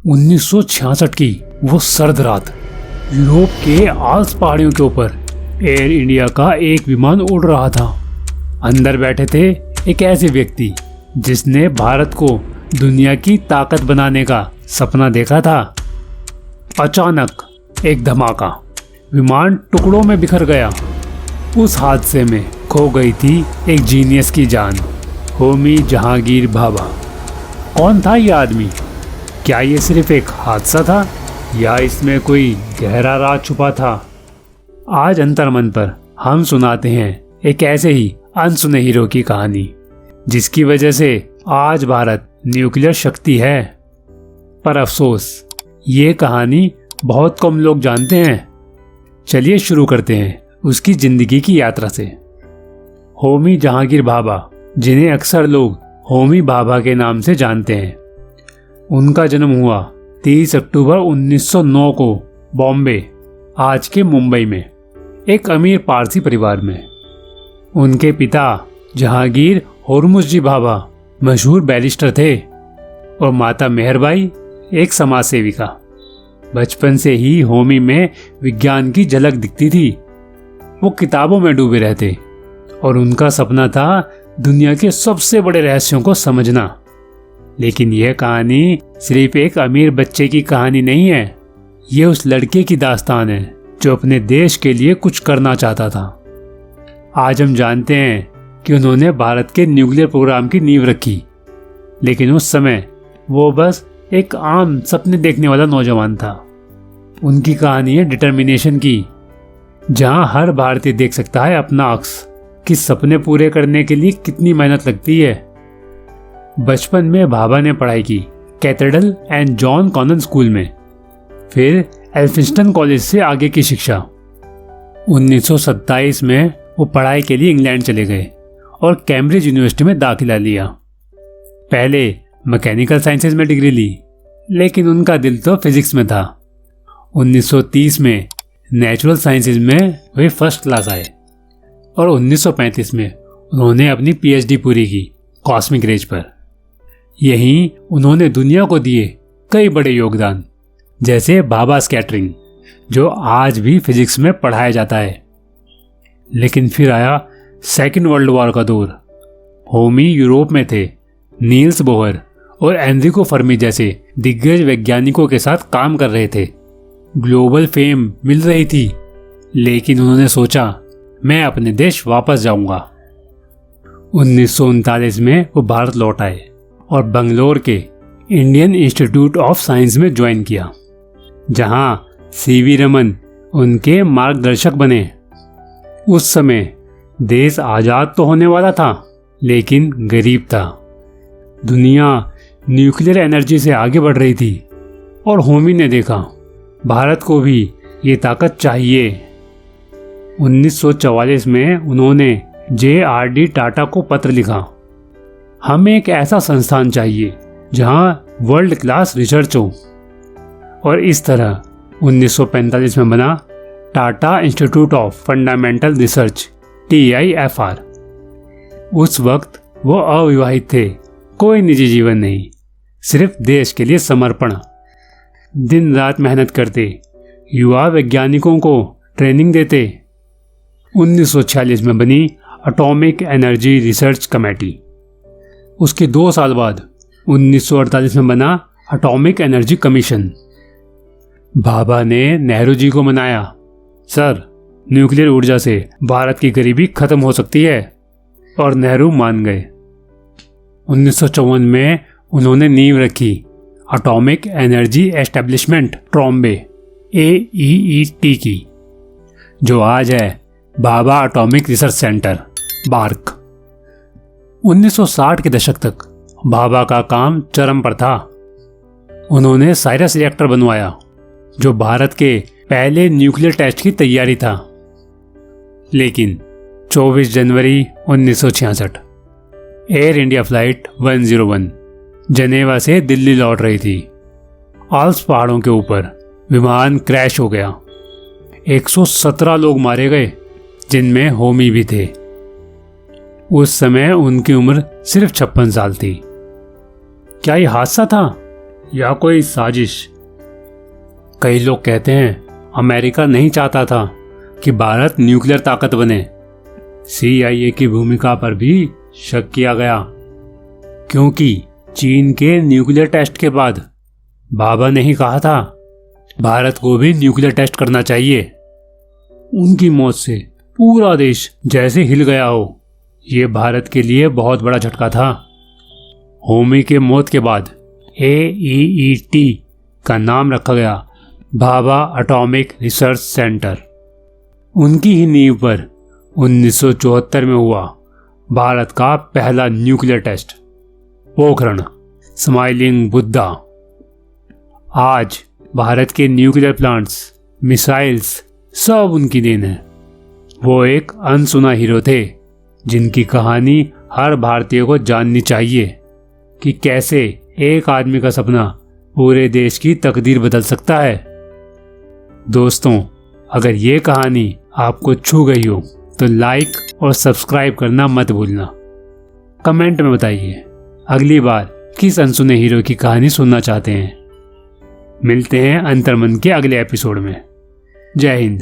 1966 की वो सर्द रात, यूरोप के आल्प्स पहाड़ियों के ऊपर एयर इंडिया का एक विमान उड़ रहा था। अंदर बैठे थे एक ऐसे व्यक्ति जिसने भारत को दुनिया की ताकत बनाने का सपना देखा था। अचानक एक धमाका, विमान टुकड़ों में बिखर गया। उस हादसे में खो गई थी एक जीनियस की जान, होमी जहांगीर भाभा। कौन था ये आदमी? क्या ये सिर्फ एक हादसा था या इसमें कोई गहरा राज छुपा था? आज अंतर्मन पर हम सुनाते हैं एक ऐसे ही अनसुने हीरो की कहानी, जिसकी वजह से आज भारत न्यूक्लियर शक्ति है। पर अफसोस, ये कहानी बहुत कम लोग जानते हैं। चलिए शुरू करते हैं उसकी जिंदगी की यात्रा से। होमी जहांगीर भाभा, जिन्हें अक्सर लोग होमी भाभा के नाम से जानते हैं, उनका जन्म हुआ 30 अक्टूबर 1909 को बॉम्बे, आज के मुंबई में, एक अमीर पारसी परिवार में। उनके पिता जहांगीर होरमुसजी भाभा मशहूर बैरिस्टर थे और माता मेहरबाई एक समाज सेविका। बचपन से ही होमी में विज्ञान की झलक दिखती थी। वो किताबों में डूबे रहते और उनका सपना था दुनिया के सबसे बड़े रहस्यों को समझना। लेकिन यह कहानी सिर्फ एक अमीर बच्चे की कहानी नहीं है, ये उस लड़के की दास्तान है जो अपने देश के लिए कुछ करना चाहता था। आज हम जानते हैं कि उन्होंने भारत के न्यूक्लियर प्रोग्राम की नींव रखी, लेकिन उस समय वो बस एक आम सपने देखने वाला नौजवान था। उनकी कहानी है डिटर्मिनेशन की, जहां हर भारतीय देख सकता है अपना अक्स कि सपने पूरे करने के लिए कितनी मेहनत लगती है। बचपन में भाभा ने पढ़ाई की Cathedral and John Connon School में, फिर एल्फिंस्टन कॉलेज से आगे की शिक्षा। 1927 में वो पढ़ाई के लिए इंग्लैंड चले गए और कैम्ब्रिज यूनिवर्सिटी में दाखिला लिया। पहले मैकेनिकल साइंसेज में डिग्री ली, लेकिन उनका दिल तो फिजिक्स में था। 1930 में नेचुरल साइंसेज में वे फर्स्ट क्लास आए और 1935 में उन्होंने अपनी पीएचडी पूरी की कॉस्मिक रेज पर। यहीं उन्होंने दुनिया को दिए कई बड़े योगदान, जैसे भाभा स्कैटरिंग, जो आज भी फिजिक्स में पढ़ाया जाता है। लेकिन फिर आया सेकेंड वर्ल्ड वॉर का दौर। होमी यूरोप में थे, नील्स बोहर और एनरिको फर्मी जैसे दिग्गज वैज्ञानिकों के साथ काम कर रहे थे। ग्लोबल फेम मिल रही थी, लेकिन उन्होंने सोचा मैं अपने देश वापस जाऊंगा। 1939 में वो भारत लौट आए और बंगलोर के इंडियन इंस्टीट्यूट ऑफ साइंस में ज्वाइन किया, जहां सीवी रमन उनके मार्गदर्शक बने। उस समय देश आजाद तो होने वाला था, लेकिन गरीब था। दुनिया न्यूक्लियर एनर्जी से आगे बढ़ रही थी और होमी ने देखा भारत को भी ये ताकत चाहिए। 1944 में उन्होंने JRD टाटा को पत्र लिखा, हमें एक ऐसा संस्थान चाहिए जहां वर्ल्ड क्लास रिसर्च हो। और इस तरह 1945 में बना Tata institute of fundamental research, TIFR। उस वक्त वो अविवाहित थे, कोई निजी जीवन नहीं, सिर्फ देश के लिए समर्पण। दिन रात मेहनत करते, युवा वैज्ञानिकों को ट्रेनिंग देते। 1946 में बनी एटॉमिक एनर्जी रिसर्च कमेटी। उसके 2 साल बाद 1948 में बना एटॉमिक एनर्जी कमीशन। भाभा ने नेहरू जी को मनाया, सर न्यूक्लियर ऊर्जा से भारत की गरीबी खत्म हो सकती है, और नेहरू मान गए। 1954 में उन्होंने नींव रखी Atomic Energy Establishment Trombay, AEET की, जो आज है Bhabha Atomic Research Centre, BARC. 1960 के दशक तक भाभा का काम चरम पर था। उन्होंने साइरस रिएक्टर बनवाया, जो भारत के पहले न्यूक्लियर टेस्ट की तैयारी था। लेकिन 24 जनवरी 1966 एयर इंडिया फ्लाइट 101 जनेवा से दिल्ली लौट रही थी। आल्प्स पहाड़ों के ऊपर विमान क्रैश हो गया। 117 लोग मारे गए, जिनमें होमी भी थे। उस समय उनकी उम्र सिर्फ 56 साल थी। क्या ये हादसा था या कोई साजिश? कई लोग कहते हैं अमेरिका नहीं चाहता था कि भारत न्यूक्लियर ताकत बने। CIA की भूमिका पर भी शक किया गया, क्योंकि चीन के न्यूक्लियर टेस्ट के बाद बाबा ने ही कहा था भारत को भी न्यूक्लियर टेस्ट करना चाहिए। उनकी मौत से पूरा देश जैसे हिल गया हो। ये भारत के लिए बहुत बड़ा झटका था। होमी के मौत के बाद AEET का नाम रखा गया भाभा एटॉमिक रिसर्च सेंटर। उनकी ही नींव पर 1974 में हुआ भारत का पहला nuclear test, Pokhran smiling Buddha. आज भारत के न्यूक्लियर प्लांट्स, मिसाइल्स सब उनकी देन है। वो एक अनसुना हीरो थे जिनकी कहानी हर भारतीय को जाननी चाहिए कि कैसे एक आदमी का सपना पूरे देश की तकदीर बदल सकता है। दोस्तों, अगर ये कहानी आपको छू गई हो तो लाइक और सब्सक्राइब करना मत भूलना। कमेंट में बताइए अगली बार किस अनसुने हीरो की कहानी सुनना चाहते हैं। मिलते हैं अंतर्मन के अगले एपिसोड में। जय हिंद।